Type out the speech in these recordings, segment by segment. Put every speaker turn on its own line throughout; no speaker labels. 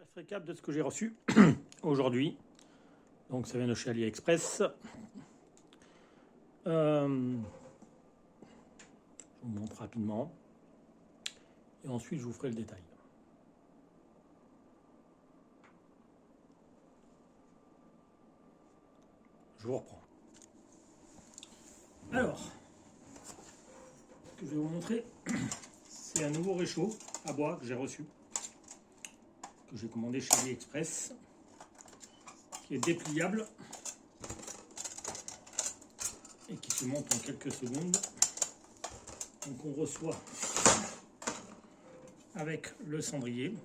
bref récap de ce que j'ai reçu aujourd'hui. Donc ça vient de chez AliExpress. Je vous montre rapidement. Et ensuite je vous ferai le détail. Je vous reprends. Alors, ce que je vais vous montrer, c'est un nouveau réchaud à bois que j'ai reçu, que j'ai commandé chez AliExpress, qui est dépliable et qui se monte en quelques secondes. Donc on reçoit avec le cendrier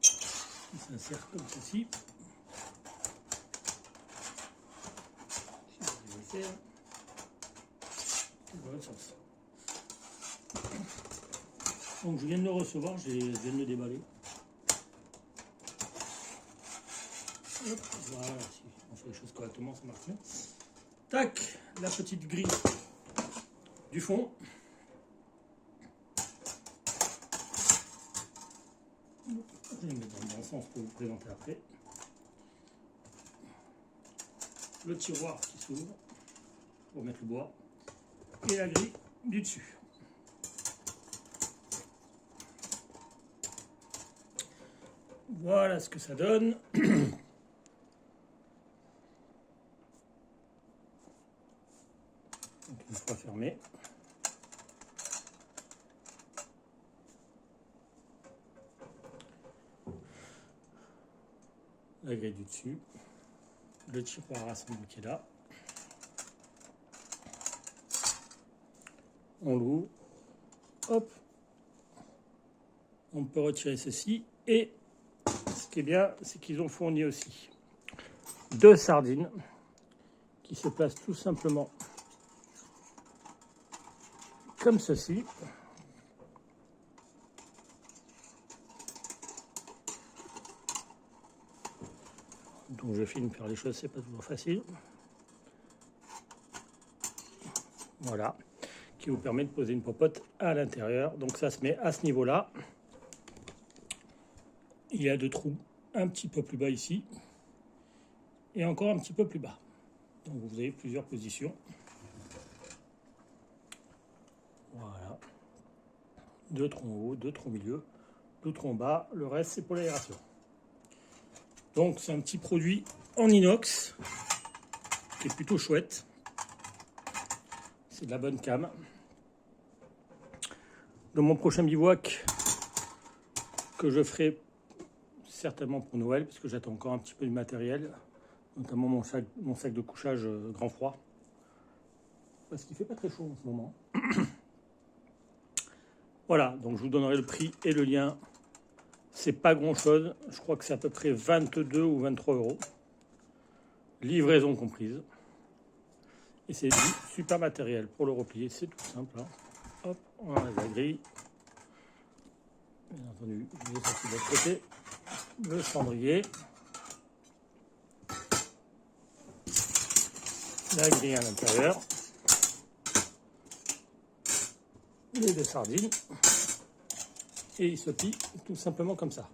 qui s'insère comme ceci. Dans l'autre sens. Donc je viens de le recevoir, je viens de le déballer. Hop, voilà, si on fait les choses correctement, ça marche bien. Tac, la petite grille du fond. Je vais le mettre dans le bon sens pour vous présenter après. Le tiroir qui s'ouvre pour mettre le bois et la grille du dessus. Voilà ce que ça donne. Donc, une fois fermé. La grille du dessus. Le tiroir à rassembler qui est là. On l'ouvre. Hop. On peut retirer ceci. Et ce qui est bien, c'est qu'ils ont fourni aussi 2 sardines qui se placent tout simplement comme ceci. Donc je filme faire les choses, c'est pas toujours facile. Voilà, qui vous permet de poser une popote à l'intérieur. Donc ça se met à ce niveau-là. Il y a 2 trous un petit peu plus bas ici et encore un petit peu plus bas. Donc vous avez plusieurs positions. Voilà. 2 trous en haut, 2 trous au milieu, 2 trous en bas. Le reste, c'est pour l'aération. Donc c'est un petit produit en inox qui est plutôt chouette. C'est de la bonne cam. Dans mon prochain bivouac que je ferai certainement pour Noël, parce que j'attends encore un petit peu du matériel, notamment mon sac de couchage grand froid, parce qu'il fait pas très chaud en ce moment. Voilà, donc je vous donnerai le prix et le lien. C'est pas grand chose, je crois que c'est à peu près 22 ou 23 euros, livraison comprise. Et c'est du super matériel pour le replier, c'est tout simple. Hein. Hop, on enlève la grille. Bien entendu, je vais sortir de l'autre côté. Le cendrier. La grille à l'intérieur. Les 2 sardines. Et il se plie tout simplement comme ça.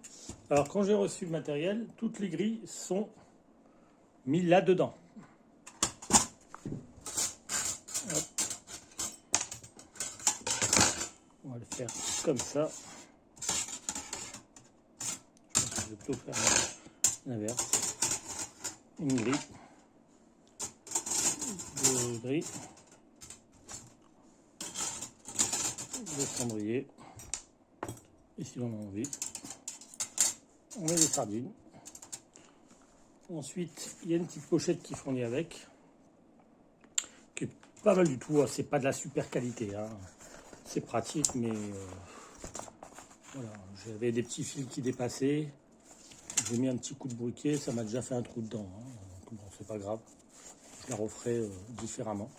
Alors quand j'ai reçu le matériel, toutes les grilles sont mises là-dedans. On va le faire comme ça. Je pense que je vais plutôt faire l'inverse. Une grille. 2 grilles. Le cendrier. Et si l'on a envie, on met les sardines. Ensuite, il y a une petite pochette qui fournit avec, qui est pas mal du tout. C'est pas de la super qualité. Hein. C'est pratique, mais voilà. J'avais des petits fils qui dépassaient. J'ai mis un petit coup de briquet, ça m'a déjà fait un trou dedans. Hein. Donc, bon, c'est pas grave. Je la referai différemment.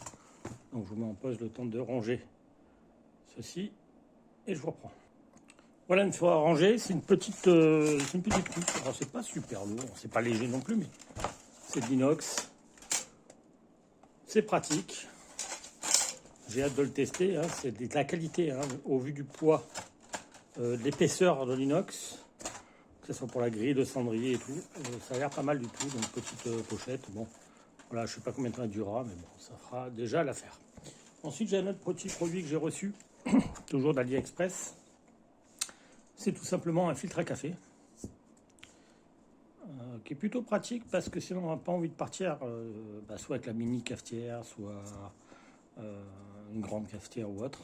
Donc je vous mets en pause le temps de ranger ceci et je vous reprends. Voilà, une fois rangé, c'est une petite coupe. Alors c'est pas super lourd, c'est pas léger non plus, mais c'est de l'inox. C'est pratique. J'ai hâte de le tester. Hein. C'est de la qualité, hein, au vu du poids, de l'épaisseur de l'inox. que ce soit pour la grille de cendrier et tout. Ça a l'air pas mal du tout, donc petite pochette. Bon, voilà, je sais pas combien de temps elle durera, mais bon, ça fera déjà l'affaire. Ensuite, j'ai un autre petit produit que j'ai reçu, toujours d'AliExpress. C'est tout simplement un filtre à café, qui est plutôt pratique parce que sinon on n'a pas envie de partir, soit avec la mini cafetière, soit une grande cafetière ou autre.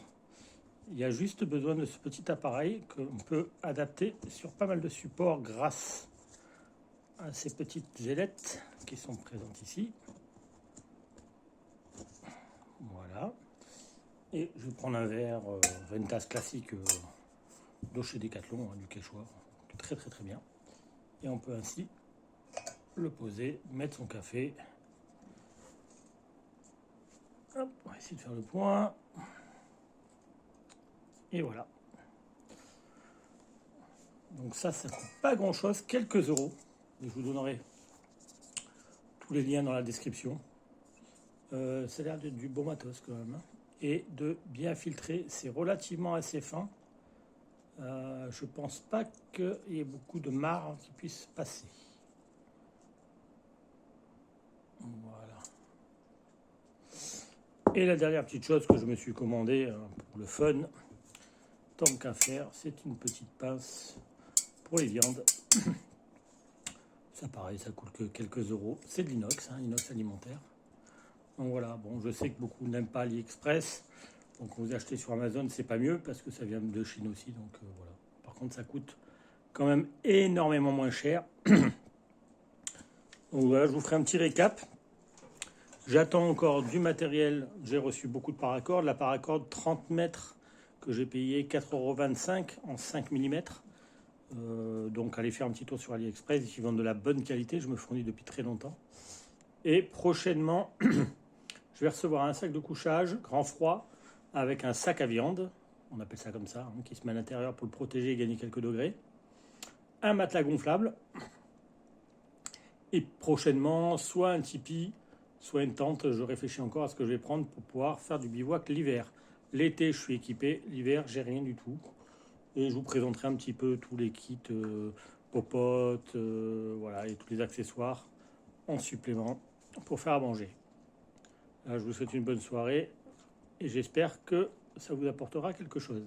Il y a juste besoin de ce petit appareil qu'on peut adapter sur pas mal de supports grâce à ces petites ailettes qui sont présentes ici. Voilà. Et je vais prendre un verre, une tasse classique d'eau chez Decathlon, du Quechua. Très très très bien. Et on peut ainsi le poser, mettre son café. Hop, on va essayer de faire le point. Et voilà. Donc ça coûte pas grand chose, quelques euros. Et je vous donnerai tous les liens dans la description. Ça a l'air du bon matos quand même. Et de bien filtrer, c'est relativement assez fin. Je pense pas qu'il y ait beaucoup de marre qui puisse passer. Voilà. Et la dernière petite chose que je me suis commandé pour le fun, tant qu'à faire, c'est une petite pince pour les viandes. Ça pareil, ça coûte que quelques euros. C'est de l'inox, inox alimentaire. Donc voilà, bon, je sais que beaucoup n'aiment pas AliExpress. Donc vous achetez sur Amazon, c'est pas mieux parce que ça vient de Chine aussi. Donc voilà. Par contre, ça coûte quand même énormément moins cher. Donc voilà, je vous ferai un petit récap. J'attends encore du matériel. J'ai reçu beaucoup de paracordes. La paracorde 30 mètres que j'ai payé 4,25 € en 5 mm. Donc allez faire un petit tour sur AliExpress. Ils vendent de la bonne qualité. Je me fournis depuis très longtemps. Et prochainement, je vais recevoir un sac de couchage grand froid avec un sac à viande. On appelle ça comme ça, qui se met à l'intérieur pour le protéger et gagner quelques degrés. Un matelas gonflable. Et prochainement, soit un tipi, soit une tente. Je réfléchis encore à ce que je vais prendre pour pouvoir faire du bivouac l'hiver. L'été, je suis équipé. L'hiver, j'ai rien du tout. Et je vous présenterai un petit peu tous les kits popotes, voilà, et tous les accessoires en supplément pour faire à manger. Là, je vous souhaite une bonne soirée et j'espère que ça vous apportera quelque chose.